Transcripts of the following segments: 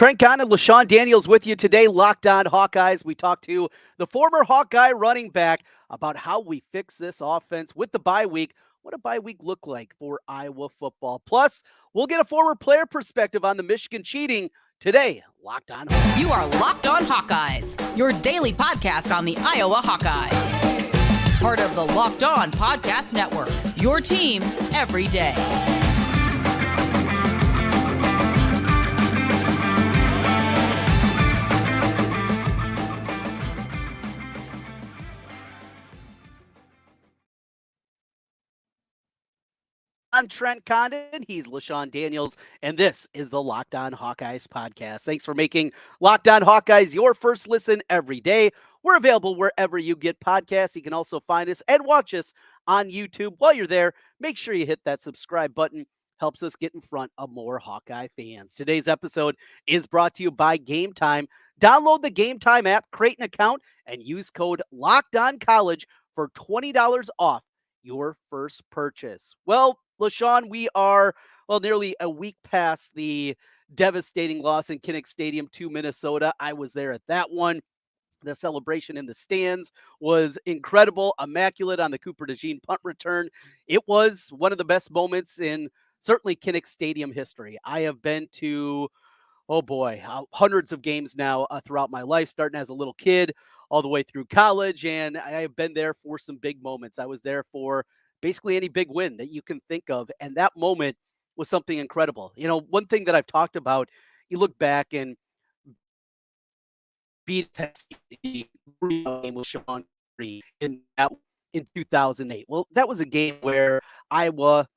Trent Condon, LeShun Daniels with you today, Locked On Hawkeyes. We talked to the former Hawkeye running back about how we fix this offense with the bye week. What a bye week look like for Iowa football. Plus, we'll get a former player perspective on the Michigan cheating today. Locked On Hawkeyes. You are Locked On Hawkeyes, your daily podcast on the Iowa Hawkeyes. Part of the Locked On Podcast Network, your team every day. I'm Trent Condon. He's LeShun Daniels, and this is the Locked On Hawkeyes podcast. Thanks for making Locked On Hawkeyes your first listen every day. We're available wherever you get podcasts. You can also find us and watch us on YouTube. While you're there, make sure you hit that subscribe button. Helps us get in front of more Hawkeye fans. Today's episode is brought to you by Game Time. Download the Game Time app, create an account, and use code LOCKEDONCollege for $20 off your first purchase. Well, LeShun, we are nearly a week past the devastating loss in Kinnick Stadium to Minnesota. I was there at that one. The celebration in the stands was incredible, immaculate on the Cooper DeJean punt return. It was one of the best moments in certainly Kinnick Stadium history. I have been to, hundreds of games now throughout my life, starting as a little kid all the way through college, and I have been there for some big moments. I was there for basically any big win that you can think of, and that moment was something incredible. You know, one thing that I've talked about, you look back and beat the game with Sean Green in 2008. Well, that was a game where Iowa,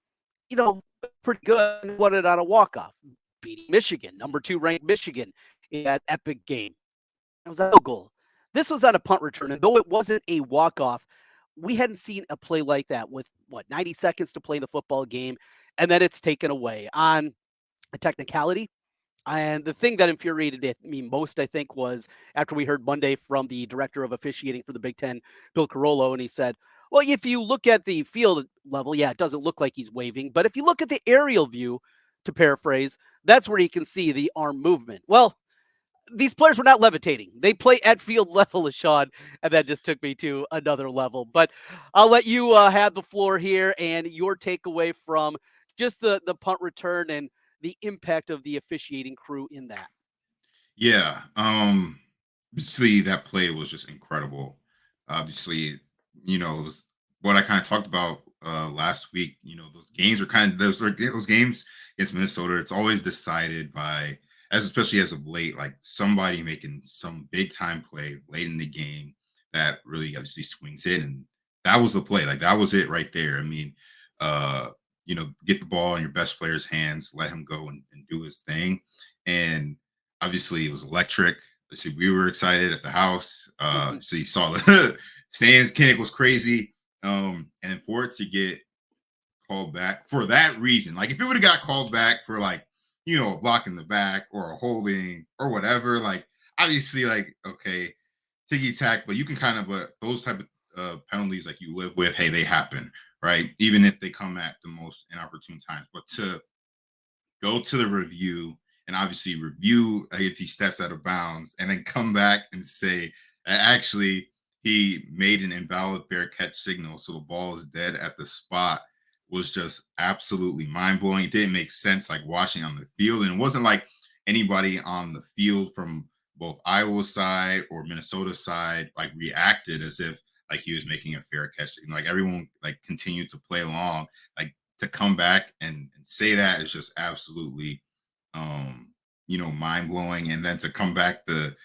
pretty good and won it on a walk-off, beating Michigan, number 2 ranked Michigan in that epic game. It was a goal. This was on a punt return, and though it wasn't a walk-off, we hadn't seen a play like that with 90 seconds to play the football game, and then it's taken away on a technicality. And the thing that infuriated me most, I think, was after we heard Monday from the director of officiating for the Big Ten, Bill Carollo, and he said, well, if you look at the field level, yeah, it doesn't look like he's waving. But if you look at the aerial view, to paraphrase, that's where you can see the arm movement. Well, these players were not levitating. They play at field level, LeShun, and that just took me to another level. But I'll let you have the floor here and your takeaway from just the punt return and the impact of the officiating crew in that. Yeah. Obviously that play was just incredible. Obviously, it was what I kind of talked about last week. Those games are kind of those games against Minnesota. It's always decided by, especially as of late, like somebody making some big time play late in the game that really obviously swings it. And that was the play. Like that was it right there. I mean, get the ball in your best player's hands, let him go and do his thing. And obviously it was electric. See, we were excited at the house. So you saw the stands. Kinnick was crazy. And for it to get called back for that reason, like if it would have got called back for like, a block in the back or a holding or whatever, like obviously like, okay, ticky-tack, but you can kind of, those type of penalties like you live with, hey, they happen, right? Even if they come at the most inopportune times. But to go to the review and obviously review if he steps out of bounds and then come back and say, actually, he made an invalid fair catch signal, so the ball is dead at the spot, was just absolutely mind-blowing. It didn't make sense like watching on the field. And it wasn't like anybody on the field from both Iowa side or Minnesota side like reacted as if like he was making a fair catch. Like everyone like continued to play along. Like to come back and say that is just absolutely mind-blowing. And then to come back the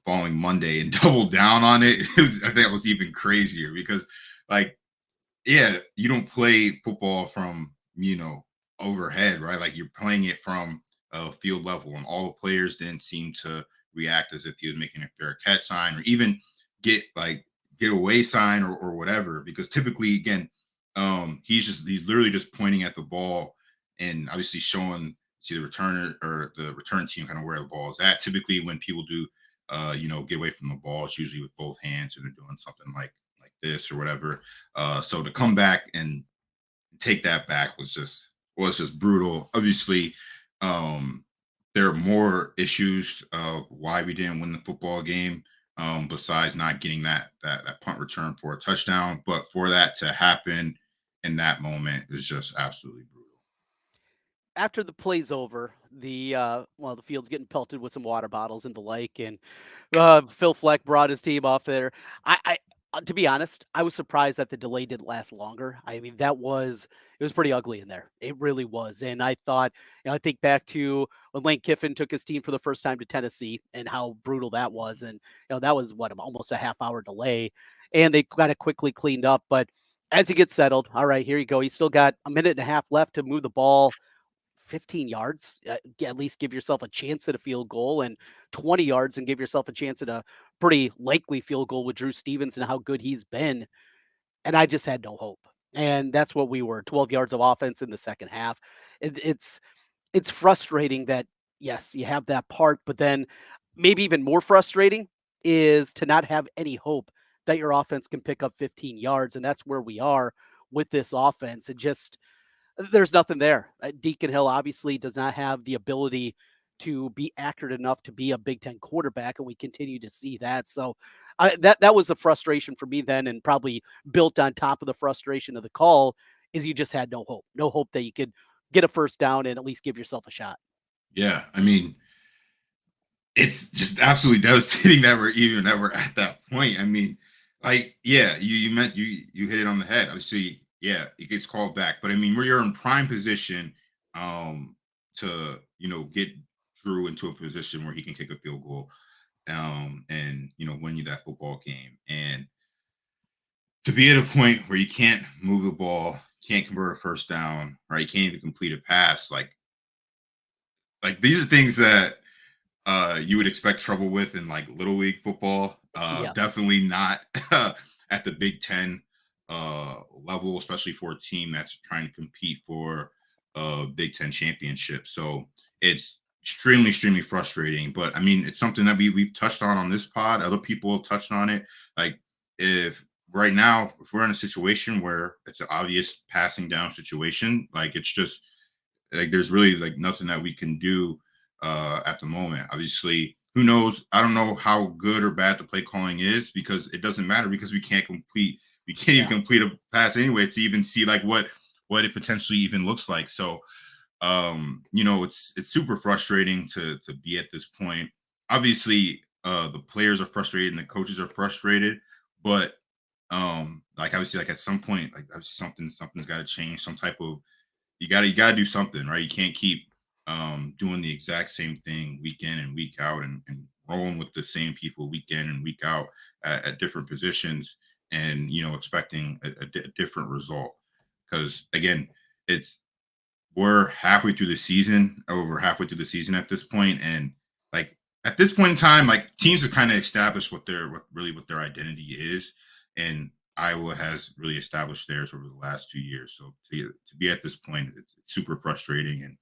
following Monday and double down on it, I think it was even crazier because like, yeah, you don't play football from, overhead, right? Like you're playing it from field level, and all the players didn't seem to react as if he was making a fair catch sign or even get away sign or whatever. Because typically, again, he's literally just pointing at the ball and obviously showing the returner or the return team kind of where the ball is at. Typically, when people do, get away from the ball, it's usually with both hands or they're doing something like this or whatever. So to come back and take that back was just brutal. Obviously, there are more issues of why we didn't win the football game, besides not getting that punt return for a touchdown. But for that to happen in that moment is just absolutely brutal. After the play's over, the field's getting pelted with some water bottles and the like, and Phil Fleck brought his team off there. To be honest, I was surprised that the delay didn't last longer. I mean, it was pretty ugly in there. It really was. And I thought, I think back to when Lane Kiffin took his team for the first time to Tennessee and how brutal that was. And that was almost a half-hour delay, and they got it quickly cleaned up. But as he gets settled, all right, here you go. He's still got a minute and a half left to move the ball 15 yards, at least give yourself a chance at a field goal, and 20 yards and give yourself a chance at a pretty likely field goal with Drew Stevens and how good he's been. And I just had no hope. And that's what we were, 12 yards of offense in the second half. It's frustrating that, yes, you have that part, but then maybe even more frustrating is to not have any hope that your offense can pick up 15 yards. And that's where we are with this offense. There's nothing there. Deacon Hill obviously does not have the ability to be accurate enough to be a Big Ten quarterback, and we continue to see that. So that was the frustration for me then, and probably built on top of the frustration of the call is you just had no hope that you could get a first down and at least give yourself a shot. Yeah, I mean, it's just absolutely devastating that we're at that point. I mean, like, yeah, you hit it on the head. Obviously, yeah, it gets called back, but I mean, where you're in prime position, to get Drew into a position where he can kick a field goal, and win you that football game, and to be at a point where you can't move the ball, can't convert a first down, right? You can't even complete a pass, like these are things that you would expect trouble with in like little league football. Yeah. Definitely not at the Big Ten level, especially for a team that's trying to compete for a Big Ten championship. So it's extremely frustrating. But I mean, it's something that we've touched on this pod. Other people have touched on it. Like, if right now, if we're in a situation where it's an obvious passing down situation, like, it's just like there's really like nothing that we can do at the moment. Obviously, who knows? I don't know how good or bad the play calling is, because it doesn't matter, because we can't even complete a pass anyway to even see like what it potentially even looks like. So it's super frustrating to be at this point. Obviously, the players are frustrated and the coaches are frustrated, but like, obviously, like, at some point, like, something's got to change. Some type of you gotta do something, right? You can't keep doing the exact same thing week in and week out, and rolling with the same people week in and week out at different positions, and expecting a different result. Because again, it's we're halfway through the season, over halfway through the season at this point, and like, at this point in time, like, teams have kind of established what their identity is, and Iowa has really established theirs over the last 2 years. So to be at this point, it's super frustrating. And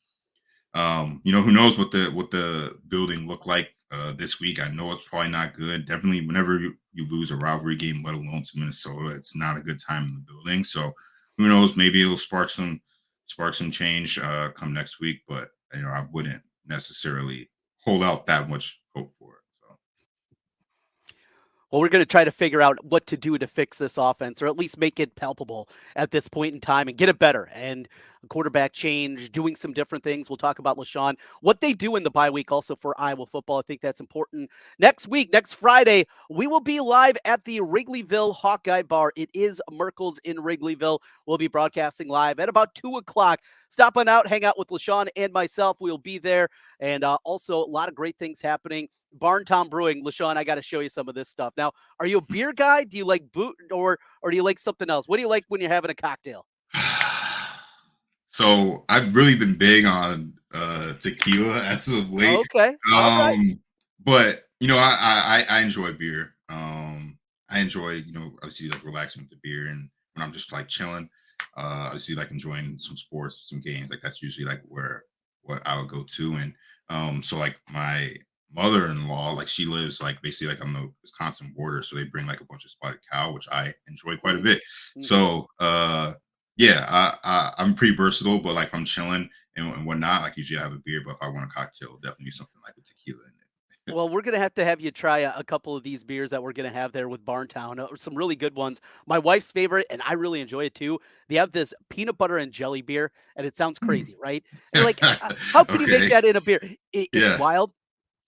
who knows what the building looked like this week. I know it's probably not good. Definitely, whenever you lose a rivalry game, let alone to Minnesota, it's not a good time in the building. So who knows? Maybe it'll spark some change come next week. But I wouldn't necessarily hold out that much hope for it. So. Well, we're going to try to figure out what to do to fix this offense, or at least make it palpable at this point in time and get it better. And a quarterback change, doing some different things. We'll talk about LeShun, what they do in the bye week also for Iowa football. I think that's important. Next week, next Friday, we will be live at the Wrigleyville Hawkeye Bar. It is Merkel's in Wrigleyville. We'll be broadcasting live at about 2 o'clock. Stop on out, hang out with LeShun and myself. We'll be there. And also a lot of great things happening. Barn Tom Brewing, LeShun, I got to show you some of this stuff. Now, are you a beer guy? Do you like boot, or do you like something else? What do you like when you're having a cocktail? So I've really been big on tequila as of late. Okay. All right. But I enjoy beer. I enjoy, obviously, like, relaxing with the beer, and when I'm just like chilling, obviously, like, enjoying some sports, some games. Like, that's usually like what I would go to. And so, like, my mother-in-law, like, she lives like basically like on the Wisconsin border, so they bring like a bunch of spotted cow, which I enjoy quite a bit. Mhm. So yeah, I'm pretty versatile, but like, if I'm chilling and whatnot. Like usually I have a beer, but if I want a cocktail, it'll definitely be something like a tequila in it. Well, we're gonna have you try a couple of these beers that we're gonna have there with Barntown. Some really good ones. My wife's favorite, and I really enjoy it too. They have this peanut butter and jelly beer, and it sounds Hmm. crazy, right? And you're like, how can you make Okay. that in a beer? It's Yeah. wild.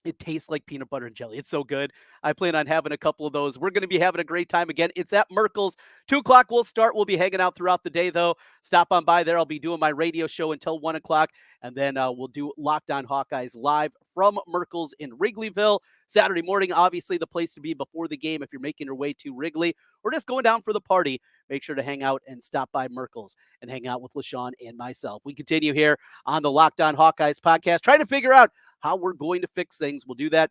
It tastes like peanut butter and jelly. It's so good. I plan on having a couple of those. We're going to be having a great time again. It's at Merkel's. 2 o'clock we'll start. We'll be hanging out throughout the day, though. Stop on by there. I'll be doing my radio show until 1 o'clock. And then we'll do Locked On Hawkeyes live from Merkel's in Wrigleyville. Saturday morning, obviously, the place to be before the game if you're making your way to Wrigley or just going down for the party. Make sure to hang out and stop by Merkel's and hang out with LeShun and myself. We continue here on the Locked On Hawkeyes podcast, trying to figure out how we're going to fix things. We'll do that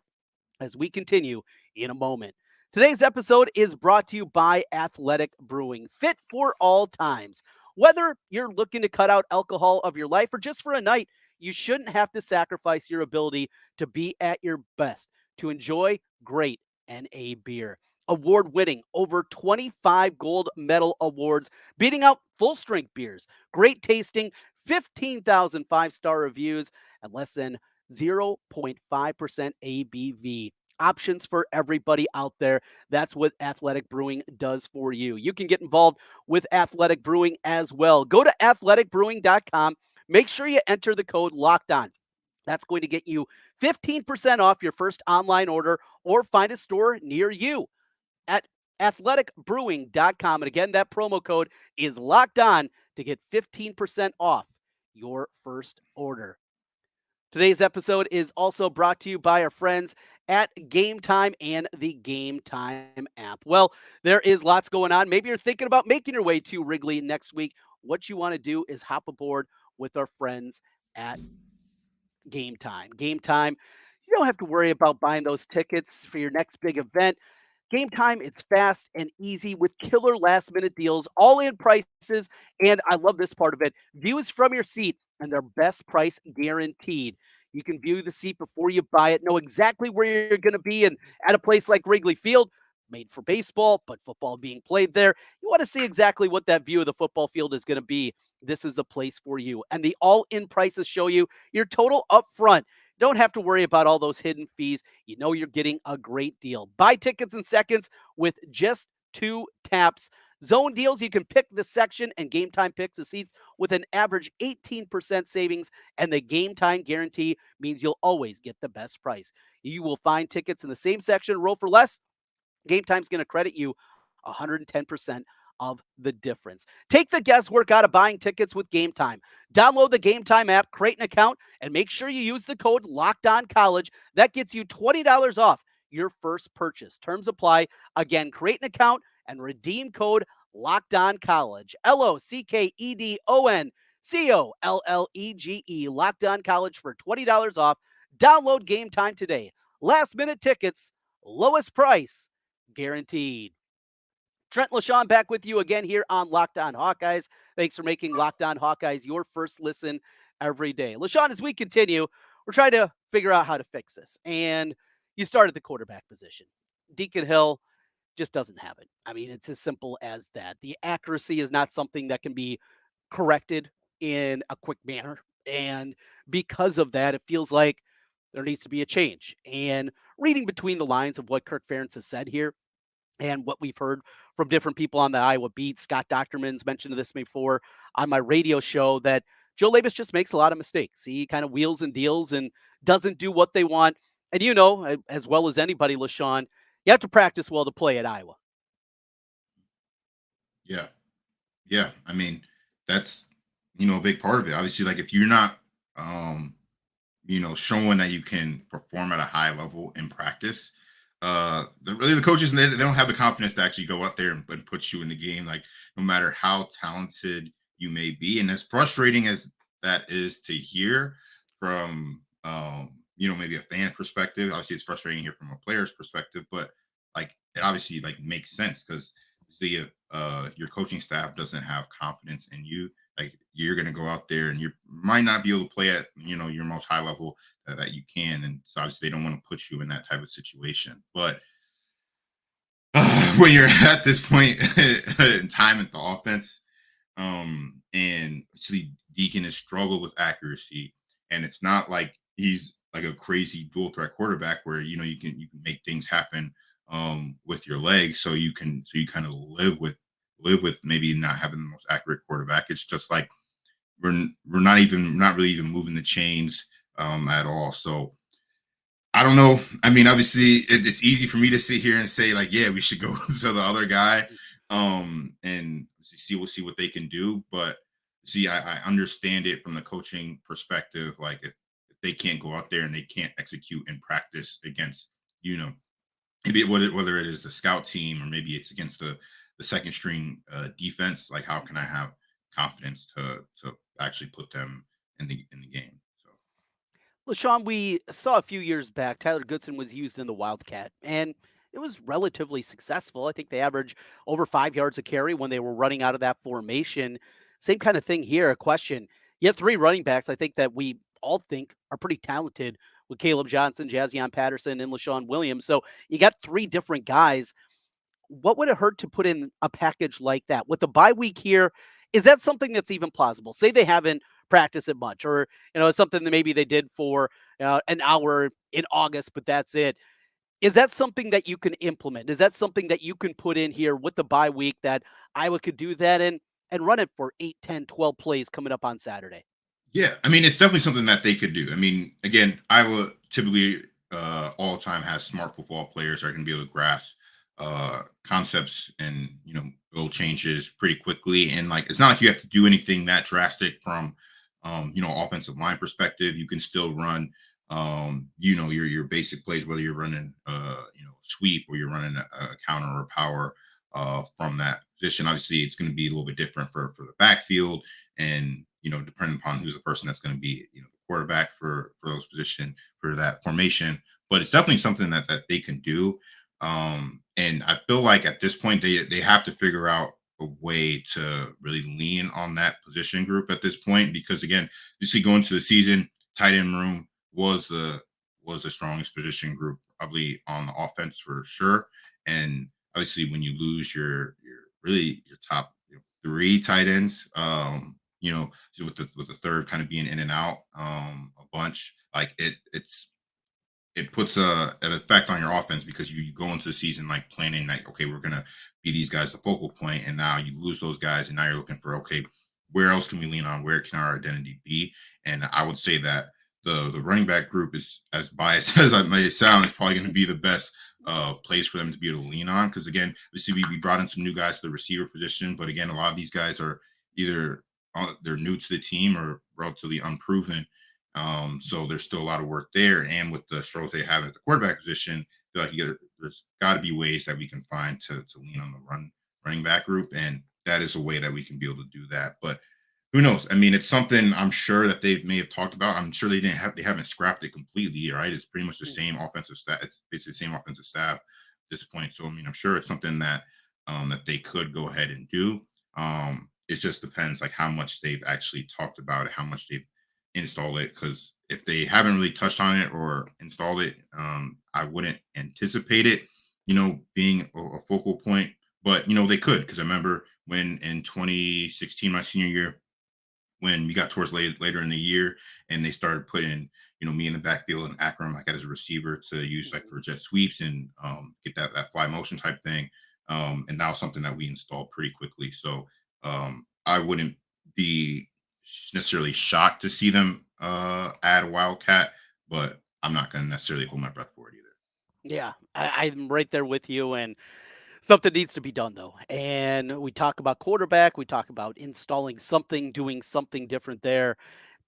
as we continue in a moment. Today's episode is brought to you by Athletic Brewing, fit for all times. Whether you're looking to cut out alcohol of your life or just for a night, you shouldn't have to sacrifice your ability to be at your best, to enjoy great NA beer. Award winning, over 25 gold medal awards, beating out full strength beers. Great tasting, 15,000 5-star reviews, and less than 0.5% ABV. Options for everybody out there. That's what Athletic Brewing does for you. You can get involved with Athletic Brewing as well. Go to athleticbrewing.com. Make sure you enter the code Locked On. That's going to get you 15% off your first online order, or find a store near you at athleticbrewing.com. And again, that promo code is Locked On to get 15% off your first order. Today's episode is also brought to you by our friends at Game Time and the Game Time app. Well, there is lots going on. Maybe you're thinking about making your way to Wrigley next week. What you want to do is hop aboard with our friends at Game Time. Game Time, you don't have to worry about buying those tickets for your next big event. Game Time, it's fast and easy with killer last minute deals, all in prices. And I love this part of it, views from your seat and their best price guaranteed. You can view the seat before you buy it, know exactly where you're going to be. And at a place like Wrigley Field, made for baseball, but football being played there, you want to see exactly what that view of the football field is going to be. This is the place for you. And the all in prices show you your total upfront. Don't have to worry about all those hidden fees. You know you're getting a great deal. Buy tickets in seconds with just 2 taps. Zone deals, you can pick the section, and Game Time picks the seats with an average 18% savings. And the Game Time guarantee means you'll always get the best price. You will find tickets in the same section, row for less. Game Time's going to credit you 110% of the difference. Take the guesswork out of buying tickets with Game Time. Download the Game Time app, create an account, and make sure you use the code LOCKEDONCollege. That gets you $20 off your first purchase. Terms apply. Again, create an account and redeem code LOCKEDONCollege. LOCKEDONCOLLEGE. Locked On College for $20 off. Download Game Time today. Last minute tickets, lowest price guaranteed. Trent LeShun back with you again here on Locked On Hawkeyes. Thanks for making Locked On Hawkeyes your first listen every day. LeShun, as we continue, we're trying to figure out how to fix this. And you start at the quarterback position. Deacon Hill just doesn't have it. I mean, it's as simple as that. The accuracy is not something that can be corrected in a quick manner. And because of that, it feels like there needs to be a change. And reading between the lines of what Kirk Ferentz has said here, and what we've heard from different people on the Iowa beat, Scott Docterman's mentioned this before on my radio show, that Joe Labus just makes a lot of mistakes. He kind of wheels and deals and doesn't do what they want. And you know, as well as anybody, LeShun, you have to practice well to play at Iowa. Yeah. Yeah. I mean, that's, a big part of it. Obviously, like if you're not, showing that you can perform at a high level in practice, the coaches, they don't have the confidence to actually go out there and put you in the game, like no matter how talented you may be. And as frustrating as that is to hear from, maybe a fan perspective, obviously it's frustrating here from a player's perspective, but like it obviously like makes sense because if your coaching staff doesn't have confidence in you, like you're going to go out there and you might not be able to play at your most high level that you can, and so obviously they don't want to put you in that type of situation. But when you're at this point in time at the offense, and actually Deacon has struggled with accuracy, and it's not like he's like a crazy dual threat quarterback where you can make things happen with your legs, so you kind of live with maybe not having the most accurate quarterback. It's just like we're not really even moving the chains at all. So I don't know. I mean, obviously, it's easy for me to sit here and say like, yeah, we should go to the other guy, and see what they can do. But see, I understand it from the coaching perspective. Like, if they can't go out there and they can't execute in practice against, you know, maybe whether it is the scout team or maybe it's against the second string defense, like how can I have confidence to actually put them in the game? So LeShun, we saw a few years back, Tyler Goodson was used in the Wildcat, and it was relatively successful. I think they averaged over 5 yards a carry when they were running out of that formation. Same kind of thing here. A question. You have three running backs, I think, that we all think are pretty talented with Caleb Johnson, Jazion Patterson, and LaShawn Williams. So you got three different guys. What would it hurt to put in a package like that? With the bye week here, is that something that's even plausible? Say they haven't practiced it much, or it's something that maybe they did for an hour in August, but that's it. Is that something that you can implement? Is that something that you can put in here with the bye week that Iowa could do that and run it for 8, 10, 12 plays coming up on Saturday? yeah, I mean, it's definitely something that they could do. I mean, again, Iowa typically all the time has smart football players that are going to be able to grasp concepts and little changes pretty quickly. And like, it's not like you have to do anything that drastic from offensive line perspective. You can still run your basic plays, whether you're running sweep or you're running a counter or power from that position. Obviously, it's going to be a little bit different for the backfield, and depending upon who's the person that's going to be the quarterback for those position for that formation. But it's definitely something that they can do. And I feel like at this point they have to figure out a way to really lean on that position group at this point, because again, you see going to the season, tight end room was the strongest position group probably on the offense for sure. And obviously when you lose your top three tight ends, so with the third kind of being in and out a bunch, like it puts an effect on your offense, because you go into the season like planning like, okay, we're gonna be these guys the focal point, and now you lose those guys, and now you're looking for, okay, where else can we lean on? Where can our identity be? And I would say that the running back group is, as biased as I may sound, is probably going to be the best place for them to be able to lean on, because again, we brought in some new guys to the receiver position, but again, a lot of these guys are either they're new to the team or relatively unproven. So there's still a lot of work there. And with the struggles they have at the quarterback position, I feel like there's got to be ways that we can find to lean on the running back group. And that is a way that we can be able to do that. But who knows? I mean, it's something I'm sure that they may have talked about. I'm sure they haven't scrapped it completely, right? It's pretty much the same offensive staff. It's basically the same offensive staff at this point. So I mean, I'm sure it's something that they could go ahead and do. It just depends like how much they've actually talked about it, how much they've installed it. Because if they haven't really touched on it or installed it, I wouldn't anticipate it, being a focal point. But they could, because I remember when in 2016, my senior year, when we got towards later in the year and they started putting, me in the backfield and Akram like as a receiver to use like for jet sweeps and get that fly motion type thing. And now something that we installed pretty quickly. So I wouldn't be necessarily shocked to see them add a Wildcat, but I'm not going to necessarily hold my breath for it either. Yeah, I'm right there with you. And something needs to be done, though. And we talk about quarterback, we talk about installing something, doing something different there.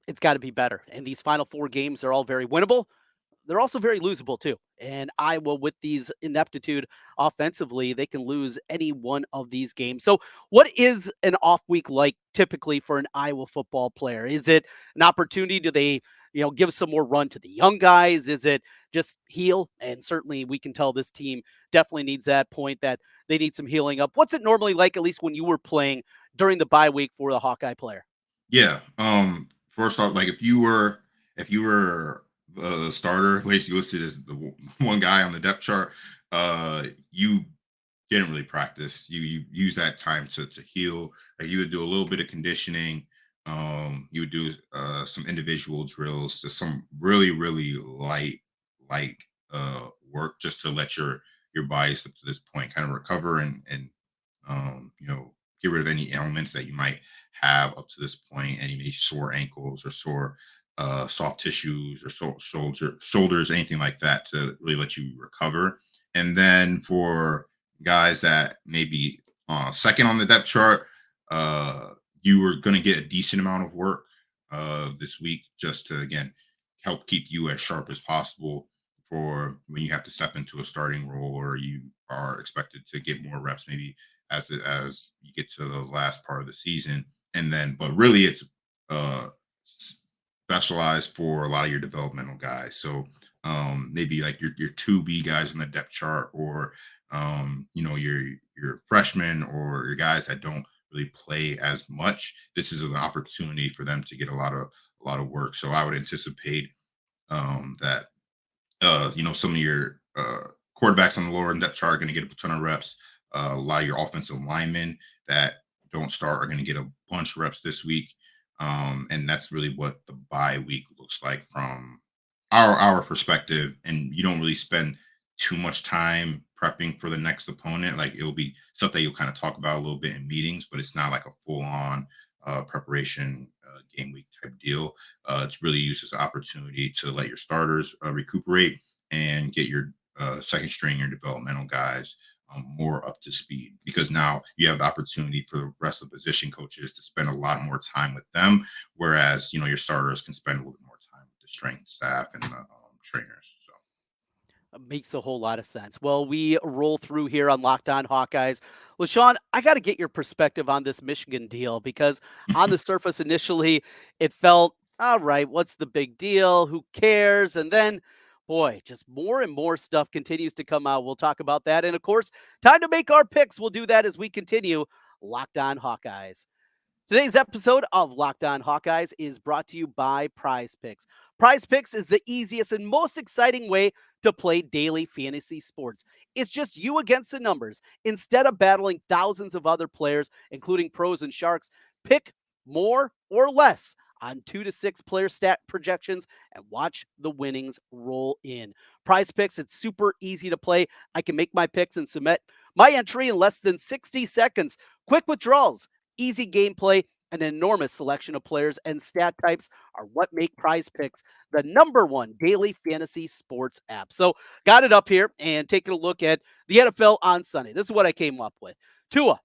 It's got to be better. And these final four games are all very winnable. They're also very losable too. And Iowa, with these ineptitude offensively, they can lose any one of these games. So, what is an off week like typically for an Iowa football player? Is it an opportunity? Do they, give some more run to the young guys? Is it just heal? And certainly, we can tell this team definitely needs that point that they need some healing up. What's it normally like, at least when you were playing during the bye week for the Hawkeye player? Yeah. First off, like if you were the starter, Lacey listed as the one guy on the depth chart, you didn't really practice. You use that time to heal. Like you would do a little bit of conditioning, You would do some individual drills, just some really, really light work, just to let your bodies up to this point kind of recover and get rid of any ailments that you might have up to this point, any sore ankles or sore soft tissues or shoulders, anything like that, to really let you recover. And then for guys that may be second on the depth chart, uh, you were going to get a decent amount of work this week, just to again help keep you as sharp as possible for when you have to step into a starting role, or you are expected to get more reps maybe as you get to the last part of the season. And then but really it's uh specialized for a lot of your developmental guys. So maybe like your 2B guys on the depth chart, or your freshmen, or your guys that don't really play as much. This is an opportunity for them to get a lot of work. So I would anticipate that some of your quarterbacks on the lower end depth chart are going to get a ton of reps. A lot of your offensive linemen that don't start are going to get a bunch of reps this week. And that's really what the bye week looks like from our perspective. And you don't really spend too much time prepping for the next opponent. Like, it'll be stuff that you'll kind of talk about a little bit in meetings, but it's not like a full on preparation game week type deal. It's really used as an opportunity to let your starters recuperate and get your second string, your developmental guys more up to speed, because now you have the opportunity for the rest of the position coaches to spend a lot more time with them, whereas your starters can spend a little bit more time with the strength staff and the trainers. So Makes a whole lot of sense. Well, we roll through here on Locked On Hawkeyes. LeShun, I got to get your perspective on this Michigan deal, because on the surface, initially, it felt, all right, what's the big deal? Who cares? And then, boy, just more and more stuff continues to come out. We'll talk about that. And of course, time to make our picks. We'll do that as we continue Locked On Hawkeyes. Today's episode of Locked On Hawkeyes is brought to you by Prize Picks. Prize Picks is the easiest and most exciting way to play daily fantasy sports. It's just you against the numbers. Instead of battling thousands of other players, including pros and sharks, pick more or less on 2 to 6 player stat projections and watch the winnings roll in. Prize Picks, it's super easy to play. I can make my picks and submit my entry in less than 60 seconds. Quick withdrawals, easy gameplay, an enormous selection of players and stat types are what make Prize Picks the #1 daily fantasy sports app. So, got it up here and taking a look at the NFL on Sunday. This is what I came up with. Tua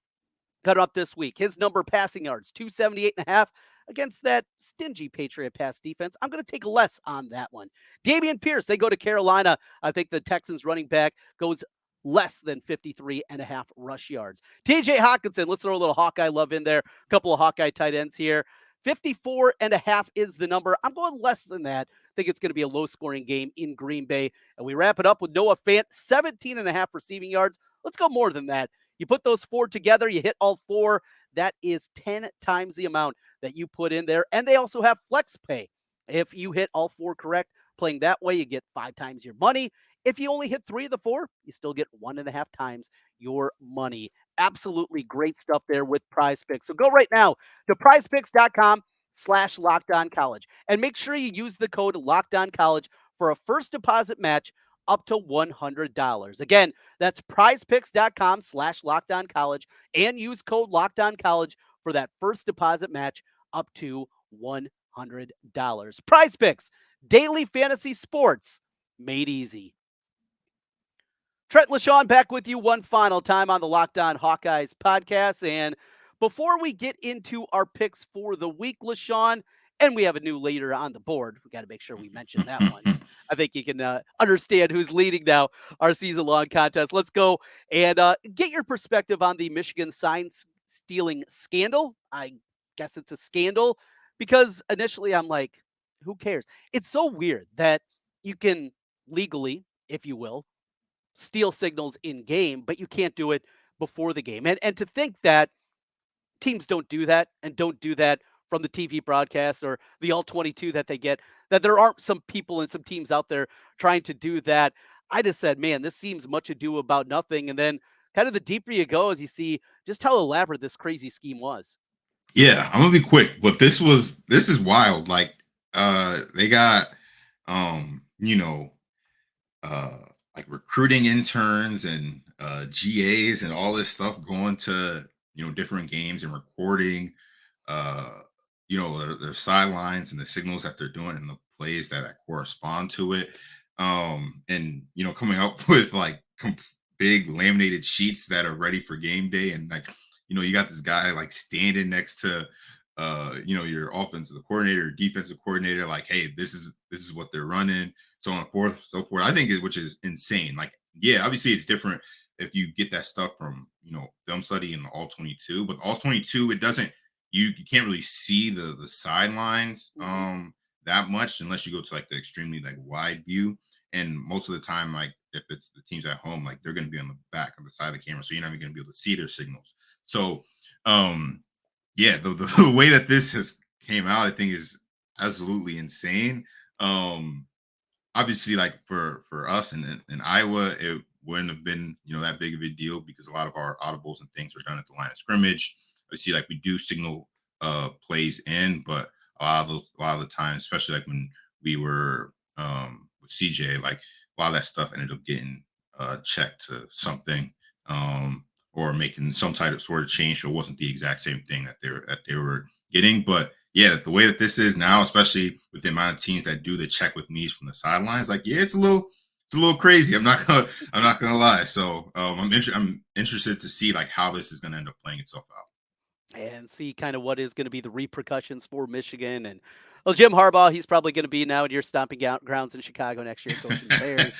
got up this week. His number passing yards, 278.5 against that stingy Patriot pass defense. I'm going to take less on that one. Dameon Pierce, they go to Carolina. I think the Texans running back goes less than 53.5 rush yards. TJ Hawkinson, let's throw a little Hawkeye love in there. A couple of Hawkeye tight ends here. 54.5 is the number. I'm going less than that. I think it's going to be a low scoring game in Green Bay. And we wrap it up with Noah Fant, 17.5 receiving yards. Let's go more than that. You put those four together, you hit all four. That is 10 times the amount that you put in there. And they also have flex pay. If you hit all four correct, playing that way, you get 5 times your money. If you only hit 3 of the 4, you still get 1.5 times your money. Absolutely great stuff there with Prize Picks. So go right now to prizepicks.com/lockedoncollege and make sure you use the code LOCKEDONCollege for a first deposit match up to $100. Again, that's prizepicks.com/lockedoncollege and use code LOCKEDONCollege for that first deposit match up to $100. Prize Picks, daily fantasy sports made easy. Trent LeShun back with you one final time on the Locked On Hawkeyes podcast. And before we get into our picks for the week, LeShun, and we have a new leader on the board, we got to make sure we mention that one. I think you can understand who's leading now our season-long contest. Let's go and get your perspective on the Michigan sign stealing scandal. I guess it's a scandal, because initially I'm like, who cares? It's so weird that you can legally, if you will, steal signals in game, but you can't do it before the game. And to think that teams don't do that and don't do that from the TV broadcast or the all 22 that they get, that there aren't some people and some teams out there trying to do that. I just said, man, this seems much ado about nothing. And then kind of the deeper you go, as you see just how elaborate this crazy scheme was. Yeah, I'm gonna be quick, but this is wild. Like, they got, you know, uh, like recruiting interns and GAs and all this stuff going to different games and recording, uh, their sidelines and the signals that they're doing and the plays that correspond to it, and coming up with like big laminated sheets that are ready for game day, and like you got this guy like standing next to your offensive coordinator, defensive coordinator, like, hey, this is what they're running, so on and forth, so forth. I think which is insane. Like, yeah, obviously it's different if you get that stuff from film study and the all 22, but all 22, it doesn't, you can't really see the sidelines Mhm. that much unless you go to like the extremely like wide view. And most of the time, like if it's the teams at home, like they're going to be on the back of the side of the camera, so you're not even going to be able to see their signals. So um yeah, the way that this has came out, I think, is absolutely insane. um Obviously, like for us in Iowa, it wouldn't have been that big of a deal because a lot of our audibles and things are done at the line of scrimmage. Obviously, like we do signal plays in, but a lot of the time, especially like when we were with CJ, like a lot of that stuff ended up getting checked to something, or making some type of sort of change, so it wasn't the exact same thing that they were getting. But yeah, the way that this is now, especially with the amount of teams that do the check with knees from the sidelines, like, yeah, it's a little crazy. I'm not gonna lie. So I'm interested to see like how this is gonna end up playing itself out. And see kind of what is going to be the repercussions for Michigan. And well, Jim Harbaugh, he's probably going to be now in your stomping grounds in Chicago next year, coaching the Bears,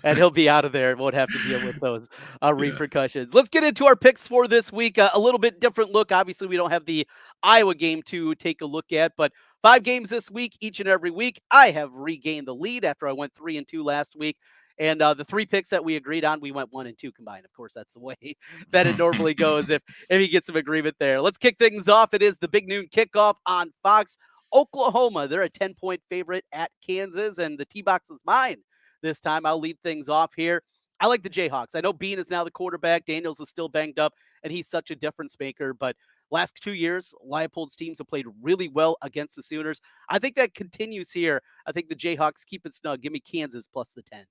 and he'll be out of there and won't have to deal with those Yeah. repercussions. Let's get into our picks for this week. A little bit different look. Obviously, we don't have the Iowa game to take a look at, but 5 games this week, each and every week. I have regained the lead after I went 3-2 last week. And the 3 picks that we agreed on, we went 1-2 combined. Of course, that's the way that it normally goes if you get some agreement there. Let's kick things off. It is the big noon kickoff on Fox. Oklahoma, they're a 10-point favorite at Kansas, and the T-box is mine this time. I'll lead things off here. I like the Jayhawks. I know Bean is now the quarterback. Daniels is still banged up, and he's such a difference maker. But last 2 years, Leipold's teams have played really well against the Sooners. I think that continues here. I think the Jayhawks keep it snug. Give me Kansas plus the 10.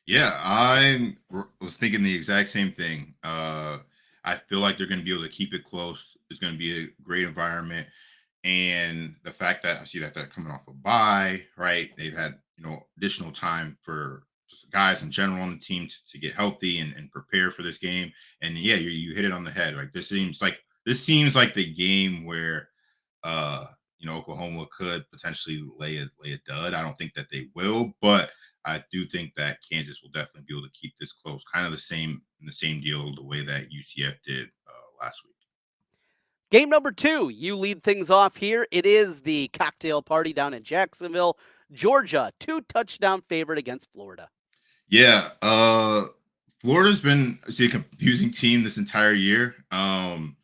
Yeah, was thinking the exact same thing. I feel like they're going to be able to keep it close. It's going to be a great environment, and the fact that I see that they're coming off a bye, right? They've had additional time for just guys in general on the team to get healthy and prepare for this game. And yeah, you hit it on the head. Like this seems like the game where uh Oklahoma could potentially lay a dud. I don't think that they will, but I do think that Kansas will definitely be able to keep this close, kind of the same deal the way that UCF did last week. Game number 2, you lead things off here. It is the cocktail party down in Jacksonville, Georgia, 2-touchdown favorite against Florida. Yeah, Florida's been a confusing team this entire year, and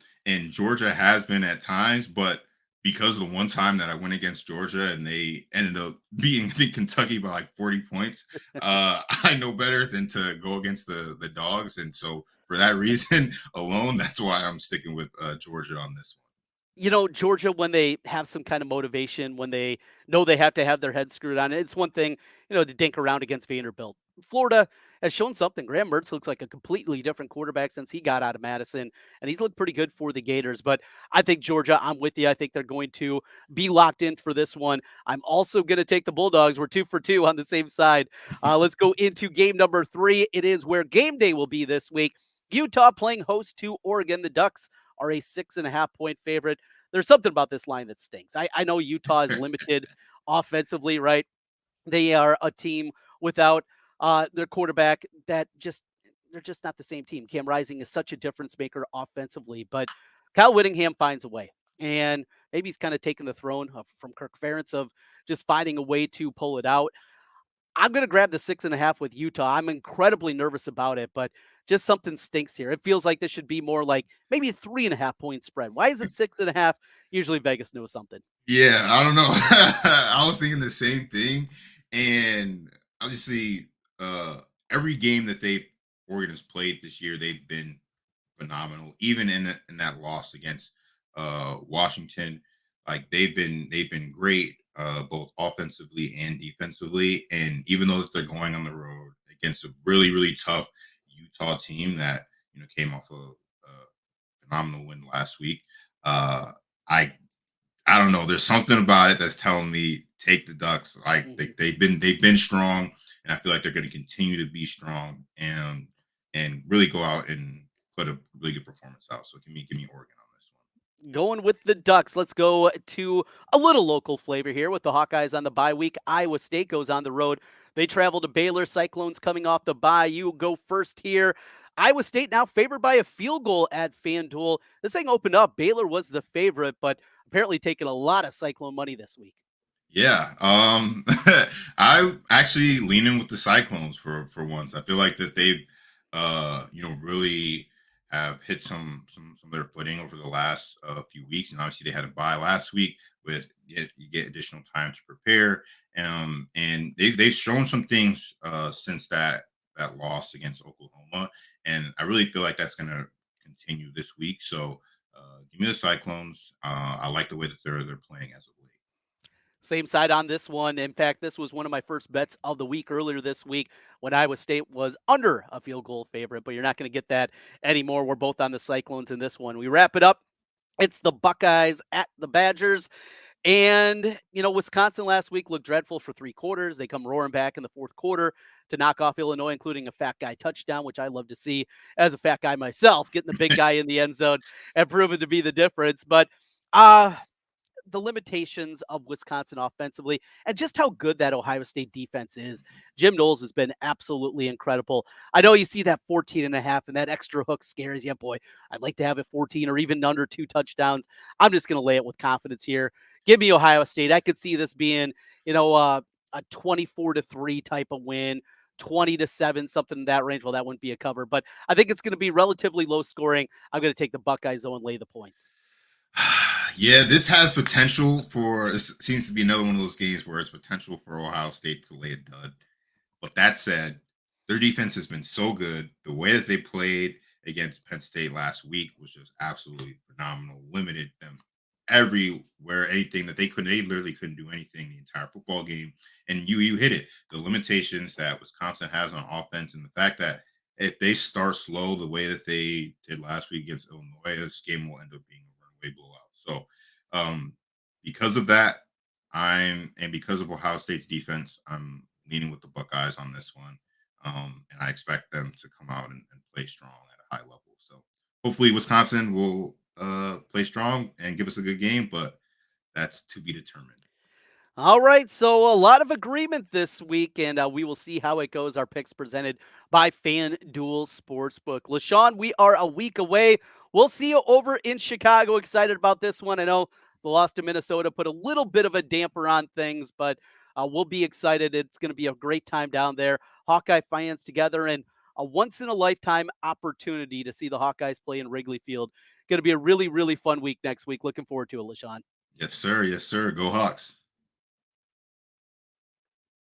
Georgia has been at times, but because of the one time that I went against Georgia and they ended up beating I think Kentucky by like 40 points, I know better than to go against the dogs, and so for that reason alone, that's why I'm sticking with Georgia on this one. Georgia, when they have some kind of motivation, when they know they have to have their head screwed on, it's one thing, to dink around against Vanderbilt. Florida has shown something. Graham Mertz looks like a completely different quarterback since he got out of Madison, and he's looked pretty good for the Gators. But I think Georgia, I'm with you. I think they're going to be locked in for this one. I'm also going to take the Bulldogs. We're 2 for 2 on the same side. Let's go into game number 3. It is where game day will be this week. Utah playing host to Oregon. The Ducks are a 6.5-point favorite. There's something about this line that stinks. I know Utah is limited offensively, right? They are a team without their quarterback that they're just not the same team. Cam Rising is such a difference maker offensively, but Kyle Whittingham finds a way. And maybe he's kind of taken the throne from Kirk Ferentz of just finding a way to pull it out. I'm going to grab the 6.5 with Utah. I'm incredibly nervous about it, but just something stinks here. It feels like this should be more like maybe a 3.5-point spread. Why is it 6.5? Usually Vegas knows something. Yeah, I don't know. I was thinking the same thing, and obviously, every game that Oregon has played this year, they've been phenomenal. Even in that loss against Washington. Like they've been great, both offensively and defensively. And even though they're going on the road against a really really tough Utah team that came off a phenomenal win last week, I I don't know. There's something about it that's telling me take the Ducks. They've been strong, and I feel like they're going to continue to be strong and really go out and put a really good performance out. So give me Oregon on this one. Going with the Ducks. Let's go to a little local flavor here with the Hawkeyes on the bye week. Iowa State goes on the road. They travel to Baylor. Cyclones coming off the bye. You go first here. Iowa State now favored by a field goal at FanDuel. This thing opened up. Baylor was the favorite, but apparently taking a lot of Cyclone money this week. Yeah, I actually leaning with the Cyclones for once. I feel like that they've really have hit some of their footing over the last few weeks, and obviously they had a bye last week with you get additional time to prepare, and they've shown some things since that loss against Oklahoma, and I really feel like that's going to continue this week. So give me the Cyclones. I like the way that they're playing as of late. Same side on this one. In fact, this was one of my first bets of the week earlier this week when Iowa State was under a field goal favorite, but you're not going to get that anymore. We're both on the Cyclones in this one. We wrap it up. It's the Buckeyes at the Badgers. And, Wisconsin last week looked dreadful for 3 quarters. They come roaring back in the fourth quarter to knock off Illinois, including a fat guy touchdown, which I love to see as a fat guy myself, getting the big guy in the end zone and proving to be the difference. But, the limitations of Wisconsin offensively and just how good that Ohio State defense is. Jim Knowles has been absolutely incredible. I know you see that 14.5 and that extra hook scares you. Boy, I'd like to have it 14 or even under 2 touchdowns. I'm just going to lay it with confidence here. Give me Ohio State. I could see this being, a 24-3 type of win. 20-7, something in that range. Well, that wouldn't be a cover, but I think it's going to be relatively low scoring. I'm going to take the Buckeyes though and lay the points. Yeah, this has potential for. This seems to be another one of those games where it's potential for Ohio State to lay a dud. But that said, their defense has been so good. The way that they played against Penn State last week was just absolutely phenomenal. Limited them everywhere, anything that they couldn't. They literally couldn't do anything the entire football game. And you hit it. The limitations that Wisconsin has on offense, and the fact that if they start slow the way that they did last week against Illinois, this game will end up being a runaway blowout. So, because of that, because of Ohio State's defense, I'm leaning with the Buckeyes on this one, and I expect them to come out and play strong at a high level. So, hopefully, Wisconsin will play strong and give us a good game, but that's to be determined. All right, so a lot of agreement this week, and we will see how it goes. Our picks presented by FanDuel Sportsbook. LeShun, we are a week away. We'll see you over in Chicago. Excited about this one. I know the loss to Minnesota put a little bit of a damper on things, but we'll be excited. It's going to be a great time down there. Hawkeye fans together, and a once-in-a-lifetime opportunity to see the Hawkeyes play in Wrigley Field. Going to be a really, really fun week next week. Looking forward to it, LeShun. Yes, sir. Yes, sir. Go Hawks.